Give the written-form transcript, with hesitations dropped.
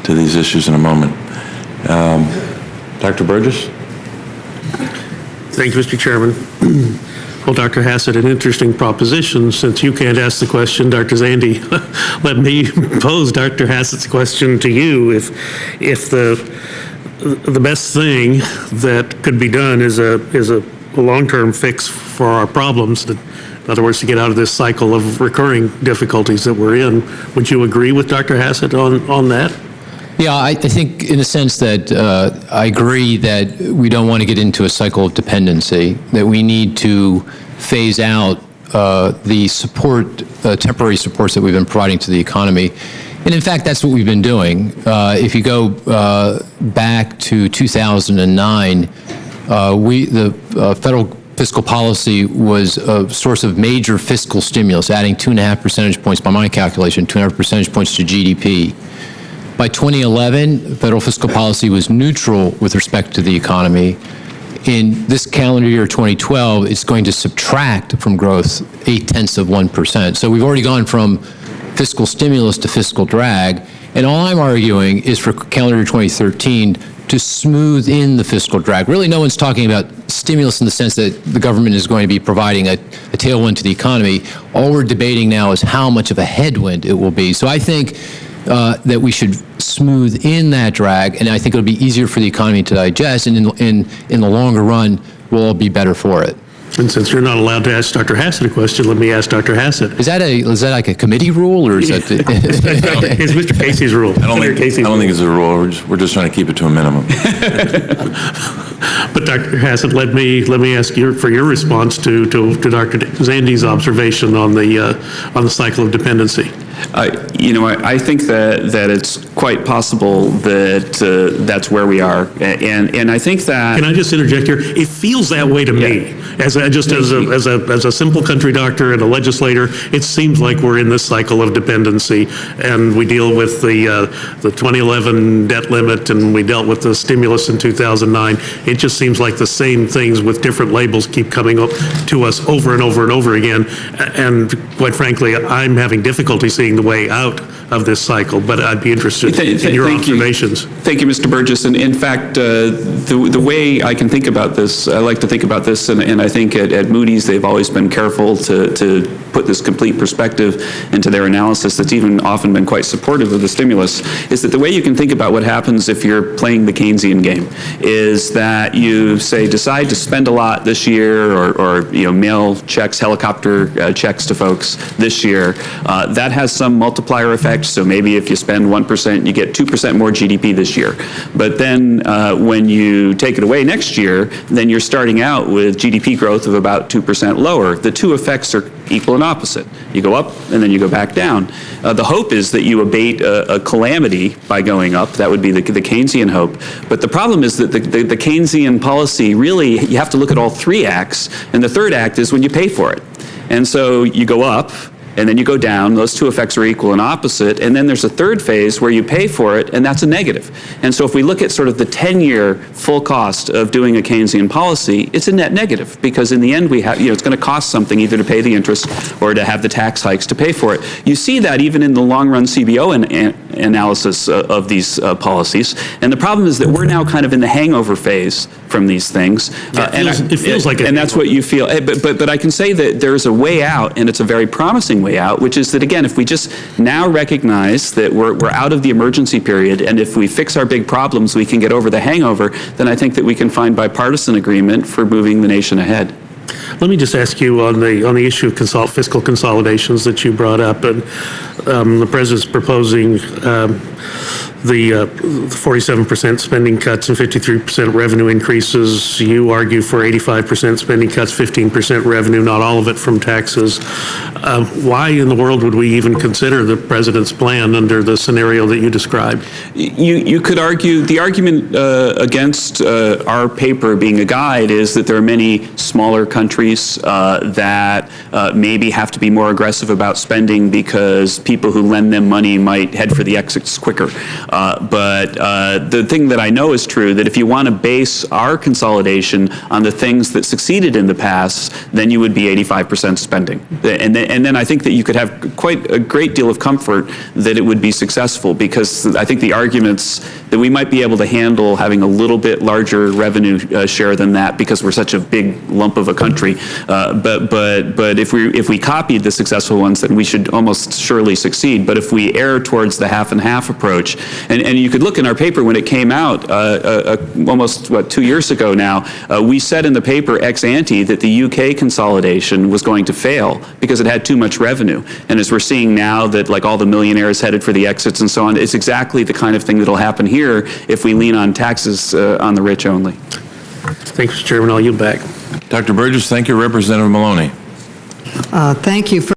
to these issues in a moment. Dr. Burgess? Thank you, Mr. Chairman. Well, Dr. Hassett, an interesting proposition. Since you can't ask the question, Dr. Zandi, let me pose Dr. Hassett's question to you. If the best thing that could be done is a long-term fix for our problems, in other words, to get out of this cycle of recurring difficulties that we're in, would you agree with Dr. Hassett on that? Yeah, I think in a sense that I agree that we don't want to get into a cycle of dependency, that we need to phase out the temporary supports that we've been providing to the economy. And in fact, that's what we've been doing. If you go back to 2009, the federal fiscal policy was a source of major fiscal stimulus, adding 2.5 percentage points, by my calculation, 2.5 percentage points to GDP. By 2011, federal fiscal policy was neutral with respect to the economy. In this calendar year, 2012, it's going to subtract from growth 0.8%. So we've already gone from fiscal stimulus to fiscal drag. And all I'm arguing is for calendar year 2013 to smooth in the fiscal drag. Really, no one's talking about stimulus in the sense that the government is going to be providing a tailwind to the economy. All we're debating now is how much of a headwind it will be. So I think that we should smooth in that drag, and I think it'll be easier for the economy to digest, and in the longer run, we'll all be better for it. And since you're not allowed to ask Dr. Hassett a question, let me ask Dr. Hassett. Is that like a committee rule, or is that? It's Mr. Casey's rule. I don't think it's a rule. We're just trying to keep it to a minimum. But Dr. Hassett, let me ask you for your response to Dr. Zandi's observation on the cycle of dependency. I think that it's quite possible that that's where we are, and I think that. Can I just interject here? It feels that way to me, as a simple country doctor and a legislator. It seems like we're in this cycle of dependency, and we deal with the 2011 debt limit, and we dealt with the stimulus in 2009. It just seems like the same things with different labels keep coming up to us over and over and over again, and quite frankly, I'm having difficulty seeing the way out of this cycle, but I'd be interested in your observations. Thank you, Mr. Burgess. And in fact, the way I can think about this, I like to think about this, and I think at Moody's they've always been careful to put this complete perspective into their analysis that's even often been quite supportive of the stimulus, is that the way you can think about what happens if you're playing the Keynesian game is that you, say, decide to spend a lot this year or mail checks, helicopter checks to folks this year. That has some multiplier effect, so maybe if you spend 1%, you get 2% more GDP this year. But then when you take it away next year, then you're starting out with GDP growth of about 2% lower. The two effects are equal and opposite. You go up and then you go back down. The hope is that you abate a calamity by going up. That would be the Keynesian hope. But the problem is that the Keynesian policy, really, you have to look at all three acts, and the third act is when you pay for it. And so you go up, and then you go down. Those two effects are equal and opposite. And then there's a third phase where you pay for it, and that's a negative. And so if we look at sort of the 10-year full cost of doing a Keynesian policy, it's a net negative, because in the end we have, it's going to cost something either to pay the interest or to have the tax hikes to pay for it. You see that even in the long-run CBO analysis of these policies. And the problem is that we're now kind of in the hangover phase from these things. It feels like it. And that's what you feel. But I can say that there's a way out, and it's a very promising way out, which is that, again, if we just now recognize that we're out of the emergency period, and if we fix our big problems, we can get over the hangover, then I think that we can find bipartisan agreement for moving the nation ahead. Let me just ask you on the issue of fiscal consolidations that you brought up, and the president's proposing the 47% spending cuts and 53% revenue increases. You argue for 85% spending cuts, 15% revenue, not all of it from taxes. Why in the world would we even consider the president's plan under the scenario that you described? You could argue, the argument against our paper being a guide is that there are many smaller countries that maybe have to be more aggressive about spending because people who lend them money might head for the exits quicker. But the thing that I know is true, that if you want to base our consolidation on the things that succeeded in the past, then you would be 85% spending. And then I think that you could have quite a great deal of comfort that it would be successful, because I think the arguments that we might be able to handle having a little bit larger revenue share than that, because we're such a big lump of a country. But if we copied the successful ones, then we should almost surely succeed. But if we err towards the half and half approach, and you could look in our paper when it came out almost 2 years ago now, we said in the paper ex ante that the UK consolidation was going to fail because it had too much revenue. And as we're seeing now that like all the millionaires headed for the exits and so on, it's exactly the kind of thing that'll happen here if we lean on taxes on the rich only. Thanks, Mr. Chairman. I'll yield back. Dr. Burgess, thank you. Representative Maloney. Thank you.